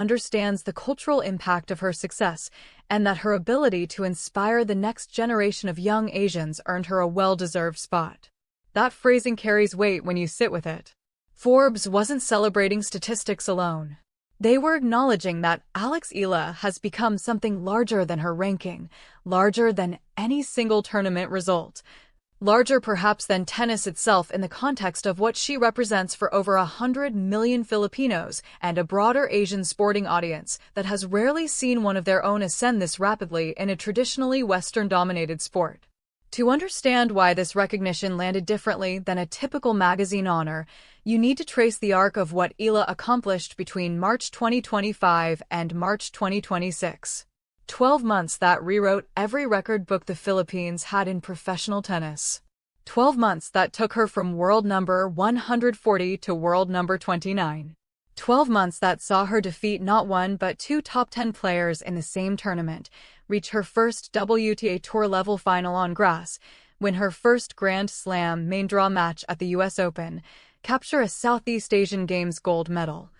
understands the cultural impact of her success, and that her ability to inspire the next generation of young Asians earned her a well-deserved spot. That phrasing carries weight when you sit with it. Forbes wasn't celebrating statistics alone. They were acknowledging that Alex Eala has become something larger than her ranking, larger than any single tournament result, larger perhaps than tennis itself in the context of what she represents for over 100 million Filipinos and a broader Asian sporting audience that has rarely seen one of their own ascend this rapidly in a traditionally Western-dominated sport. To understand why this recognition landed differently than a typical magazine honor, you need to trace the arc of what Eala accomplished between March 2025 and March 2026. 12 months that rewrote every record book the Philippines had in professional tennis. 12 months that took her from world number 140 to world number 29. 12 months that saw her defeat not one but two top 10 players in the same tournament, reach her first WTA Tour-level final on grass, win her first Grand Slam main draw match at the US Open, capture a Southeast Asian Games gold medal,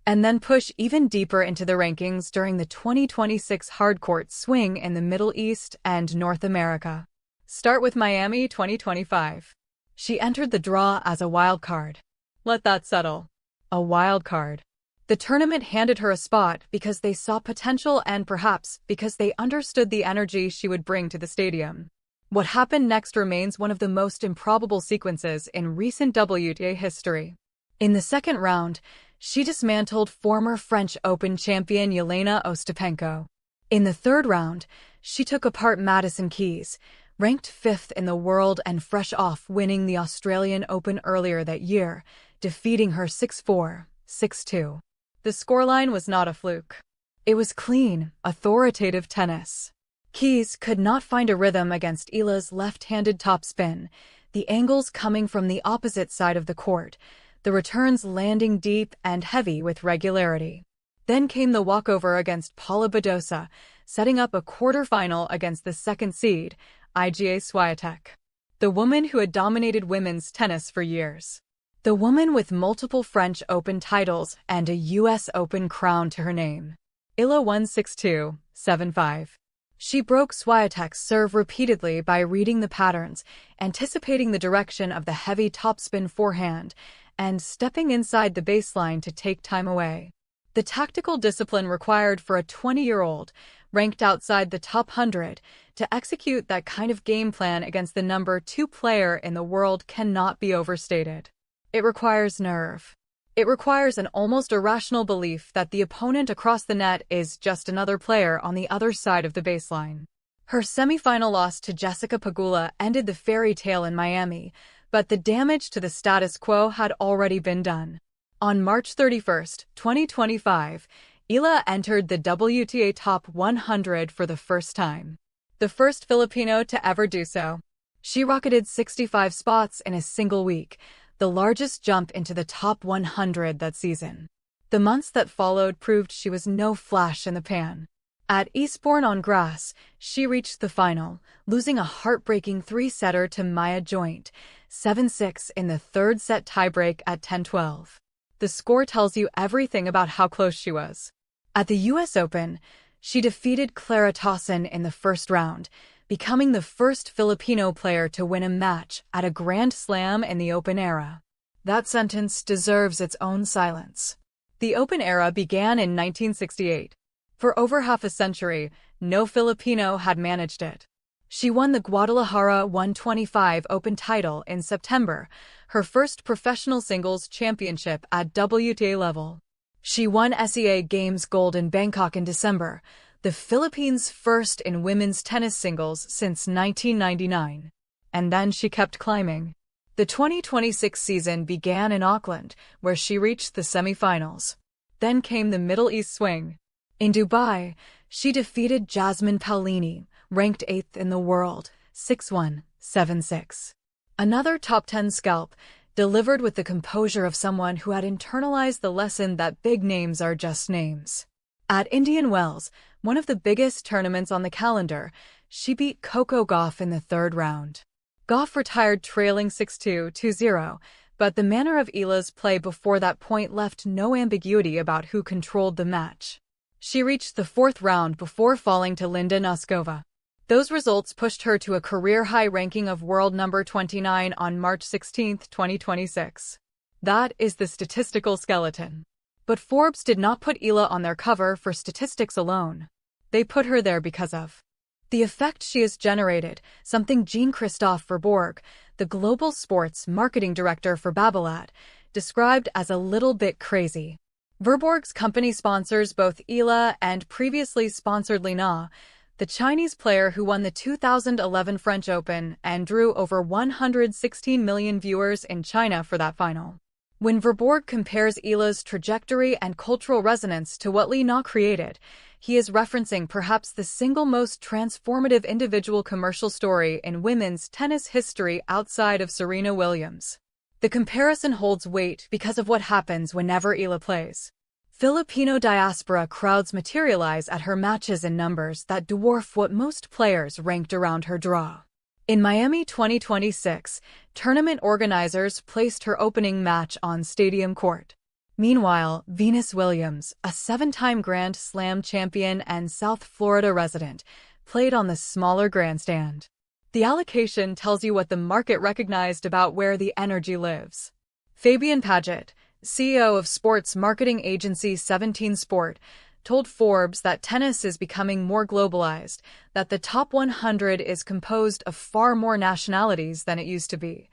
and then push even deeper into the rankings during the 2026 hardcourt swing in the Middle East and North America. Start with Miami 2025. She entered the draw as a wild card. Let that settle. A wild card. The tournament handed her a spot because they saw potential and perhaps because they understood the energy she would bring to the stadium. What happened next remains one of the most improbable sequences in recent WTA history. In the second round, she dismantled former French Open champion Jelena Ostapenko. In the third round, she took apart Madison Keys, ranked 5th in the world and fresh off winning the Australian Open earlier that year, defeating her 6-4, 6-2. The scoreline was not a fluke. It was clean, authoritative tennis. Keys could not find a rhythm against Eala's left-handed topspin, the angles coming from the opposite side of the court, the returns landing deep and heavy with regularity. Then came the walkover against Paula Badosa, setting up a quarterfinal against the second seed, Iga Swiatek. The woman who had dominated women's tennis for years. The woman with multiple French Open titles and a US Open crown to her name. Eala won 6-2, 7-5. She broke Swiatek's serve repeatedly by reading the patterns, anticipating the direction of the heavy topspin forehand, and stepping inside the baseline to take time away. The tactical discipline required for a 20-year-old, ranked outside the top 100, to execute that kind of game plan against the number 2 player in the world cannot be overstated. It requires nerve. It requires an almost irrational belief that the opponent across the net is just another player on the other side of the baseline. Her semifinal loss to Jessica Pegula ended the fairy tale in Miami, but the damage to the status quo had already been done. On March 31, 2025, Eala entered the WTA Top 100 for the first time. The first Filipino to ever do so. She rocketed 65 spots in a single week, the largest jump into the top 100 that season. The months that followed proved she was no flash in the pan. At Eastbourne on grass, she reached the final, losing a heartbreaking 3-setter to Maya Joint, 7-6 in the third set tiebreak at 10-12. The score tells you everything about how close she was. At the US Open, she defeated Clara Tauson in the first round, becoming the first Filipino player to win a match at a Grand Slam in the Open era. That sentence deserves its own silence. The Open era began in 1968. For over half a century, no Filipino had managed it. She won the Guadalajara 125 Open title in September, her first professional singles championship at WTA level. She won SEA Games gold in Bangkok in December, the Philippines' first in women's tennis singles since 1999. And then she kept climbing. The 2026 season began in Auckland, where she reached the semifinals. Then came the Middle East swing. In Dubai, she defeated Jasmine Paolini, ranked 8th in the world, 6-1, 7-6. Another top 10 scalp, delivered with the composure of someone who had internalized the lesson that big names are just names. At Indian Wells, one of the biggest tournaments on the calendar, she beat Coco Gauff in the third round. Gauff retired trailing 6-2, 2-0, but the manner of Eala's play before that point left no ambiguity about who controlled the match. She reached the fourth round before falling to Linda Noskova. Those results pushed her to a career-high ranking of world number 29 on March 16, 2026. That is the statistical skeleton. But Forbes did not put Eala on their cover for statistics alone. They put her there because of the effect she has generated, something Jean-Christophe Verbourg, the global sports marketing director for Babolat, described as a little bit crazy. Verbourg's company sponsors both Eala and previously sponsored Lina, the Chinese player who won the 2011 French Open and drew over 116 million viewers in China for that final. When Verbourg compares Eala's trajectory and cultural resonance to what Lina created, he is referencing perhaps the single most transformative individual commercial story in women's tennis history outside of Serena Williams. The comparison holds weight because of what happens whenever Eala plays. Filipino diaspora crowds materialize at her matches in numbers that dwarf what most players ranked around her draw. In Miami 2026, tournament organizers placed her opening match on Stadium Court. Meanwhile, Venus Williams, a 7-time Grand Slam champion and South Florida resident, played on the smaller grandstand. The allocation tells you what the market recognized about where the energy lives. Fabian Paget, CEO of sports marketing agency 17 Sport, told Forbes that tennis is becoming more globalized, that the top 100 is composed of far more nationalities than it used to be,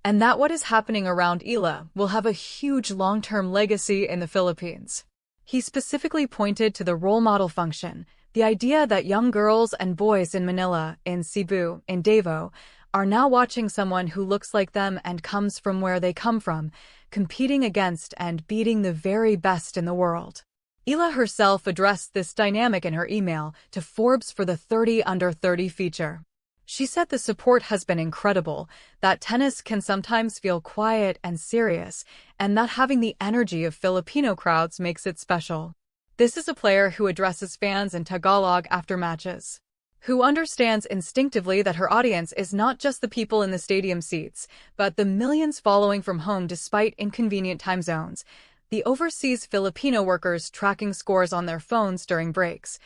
and that what is happening around Eala will have a huge long-term legacy in the Philippines. He specifically pointed to the role model function, the idea that young girls and boys in Manila, in Cebu, in Davao, are now watching someone who looks like them and comes from where they come from, competing against and beating the very best in the world. Eala herself addressed this dynamic in her email to Forbes for the 30 Under 30 feature. She said the support has been incredible, that tennis can sometimes feel quiet and serious, and that having the energy of Filipino crowds makes it special. This is a player who addresses fans in Tagalog after matches, who understands instinctively that her audience is not just the people in the stadium seats, but the millions following from home despite inconvenient time zones, the overseas Filipino workers tracking scores on their phones during breaks,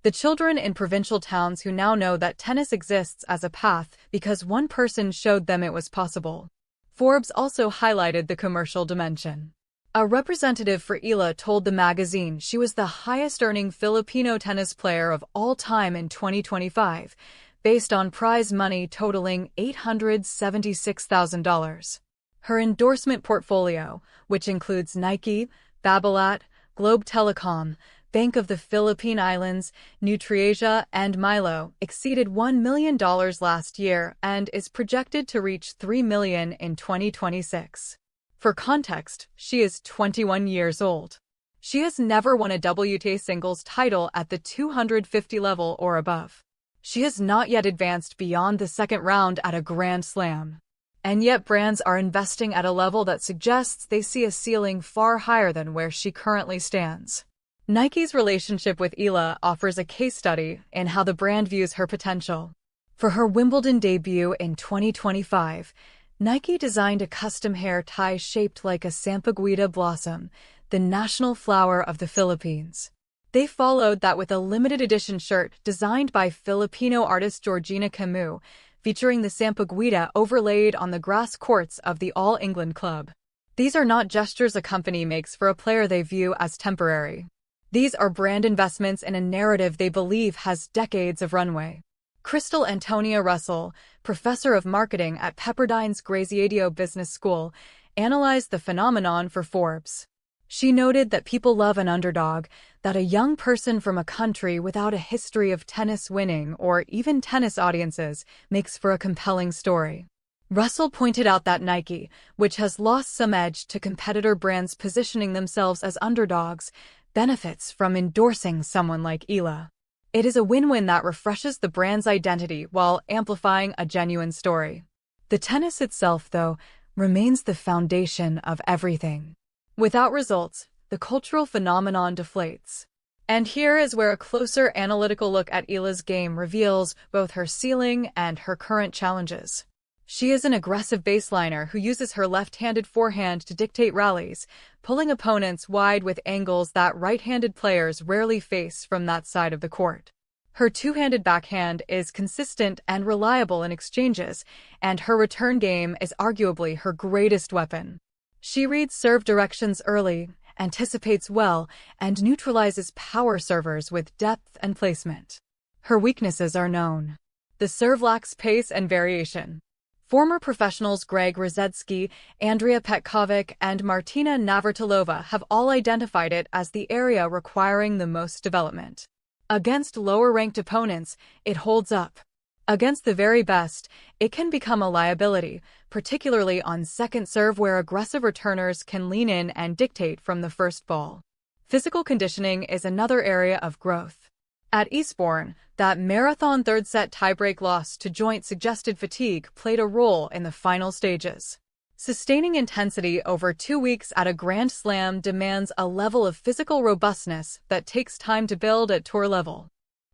the children in provincial towns who now know that tennis exists as a path because one person showed them it was possible. Forbes also highlighted the commercial dimension. A representative for Eala told the magazine she was the highest-earning Filipino tennis player of all time in 2025, based on prize money totaling $876,000. Her endorsement portfolio, which includes Nike, Babolat, Globe Telecom, Bank of the Philippine Islands, Nutriasia, and Milo, exceeded $1 million last year and is projected to reach $3 million in 2026. For context, she is 21 years old. She has never won a WTA singles title at the 250 level or above. She has not yet advanced beyond the second round at a Grand Slam. And yet brands are investing at a level that suggests they see a ceiling far higher than where she currently stands. Nike's relationship with Eala offers a case study in how the brand views her potential. For her Wimbledon debut in 2025, Nike designed a custom hair tie shaped like a sampaguita blossom, the national flower of the Philippines. They followed that with a limited edition shirt designed by Filipino artist Georgina Camus, featuring the sampaguita overlaid on the grass courts of the All England Club. These are not gestures a company makes for a player they view as temporary. These are brand investments in a narrative they believe has decades of runway. Crystal Antonia Russell, professor of marketing at Pepperdine's Graziadio Business School, analyzed the phenomenon for Forbes. She noted that people love an underdog, that a young person from a country without a history of tennis winning or even tennis audiences makes for a compelling story. Russell pointed out that Nike, which has lost some edge to competitor brands positioning themselves as underdogs, benefits from endorsing someone like Eala. It is a win-win that refreshes the brand's identity while amplifying a genuine story. The tennis itself, though, remains the foundation of everything. Without results, the cultural phenomenon deflates. And here is where a closer analytical look at Eala's game reveals both her ceiling and her current challenges. She is an aggressive baseliner who uses her left-handed forehand to dictate rallies, pulling opponents wide with angles that right-handed players rarely face from that side of the court. Her two-handed backhand is consistent and reliable in exchanges, and her return game is arguably her greatest weapon. She reads serve directions early, anticipates well, and neutralizes power servers with depth and placement. Her weaknesses are known. The serve lacks pace and variation. Former professionals Greg Rosetsky, Andrea Petkovic, and Martina Navratilova have all identified it as the area requiring the most development. Against lower-ranked opponents, it holds up. Against the very best, it can become a liability, particularly on second serve where aggressive returners can lean in and dictate from the first ball. Physical conditioning is another area of growth. At Eastbourne, that marathon third-set tiebreak loss to joint suggested fatigue played a role in the final stages. Sustaining intensity over 2 weeks at a Grand Slam demands a level of physical robustness that takes time to build at tour level.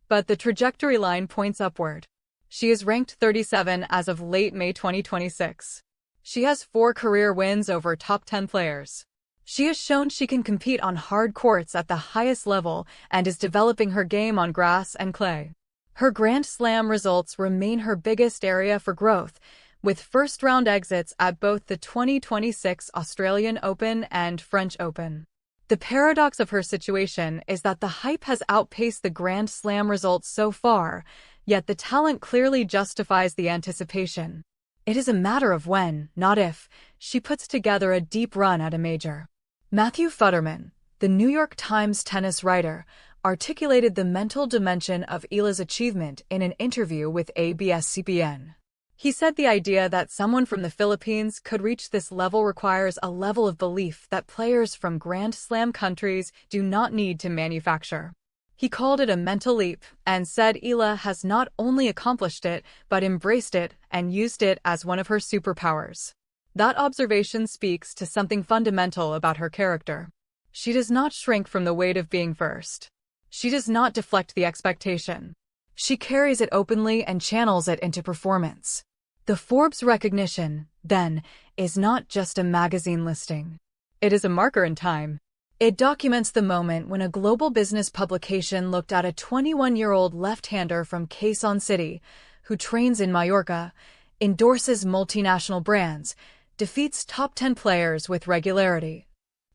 But the trajectory line points upward. She is ranked 37 as of late May 2026. She has 4 career wins over top 10 players. She has shown she can compete on hard courts at the highest level and is developing her game on grass and clay. Her Grand Slam results remain her biggest area for growth, with first-round exits at both the 2026 Australian Open and French Open. The paradox of her situation is that the hype has outpaced the Grand Slam results so far, yet the talent clearly justifies the anticipation. It is a matter of when, not if, she puts together a deep run at a major. Matthew Futterman, the New York Times tennis writer, articulated the mental dimension of Eala's achievement in an interview with ABS-CBN. He said the idea that someone from the Philippines could reach this level requires a level of belief that players from Grand Slam countries do not need to manufacture. He called it a mental leap and said Eala has not only accomplished it, but embraced it and used it as one of her superpowers. That observation speaks to something fundamental about her character. She does not shrink from the weight of being first. She does not deflect the expectation. She carries it openly and channels it into performance. The Forbes recognition, then, is not just a magazine listing. It is a marker in time. It documents the moment when a global business publication looked at a 21-year-old left-hander from Quezon City, who trains in Mallorca, endorses multinational brands, defeats top 10 players with regularity,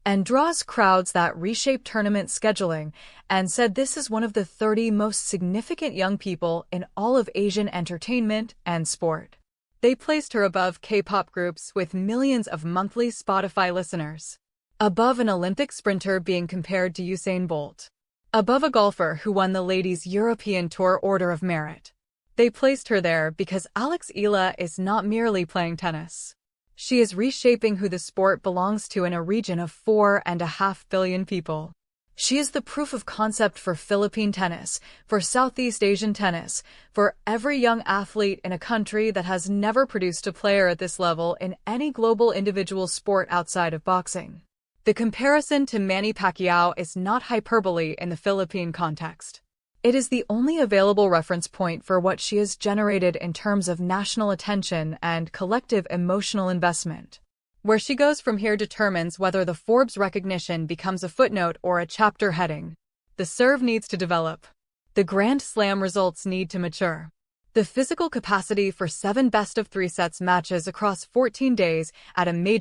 and draws crowds that reshape tournament scheduling, and said this is one of the 30 most significant young people in all of Asian entertainment and sport. They placed her above K-pop groups with millions of monthly Spotify listeners, above an Olympic sprinter being compared to Usain Bolt, above a golfer who won the Ladies European Tour Order of Merit. They placed her there because Alex Eala is not merely playing tennis. She is reshaping who the sport belongs to in a region of 4.5 billion people. She is the proof of concept for Philippine tennis, for Southeast Asian tennis, for every young athlete in a country that has never produced a player at this level in any global individual sport outside of boxing. The comparison to Manny Pacquiao is not hyperbole in the Philippine context. It is the only available reference point for what she has generated in terms of national attention and collective emotional investment. Where she goes from here determines whether the Forbes recognition becomes a footnote or a chapter heading. The serve needs to develop. The Grand Slam results need to mature. The physical capacity for 7 best-of-3 sets matches across 14 days at a major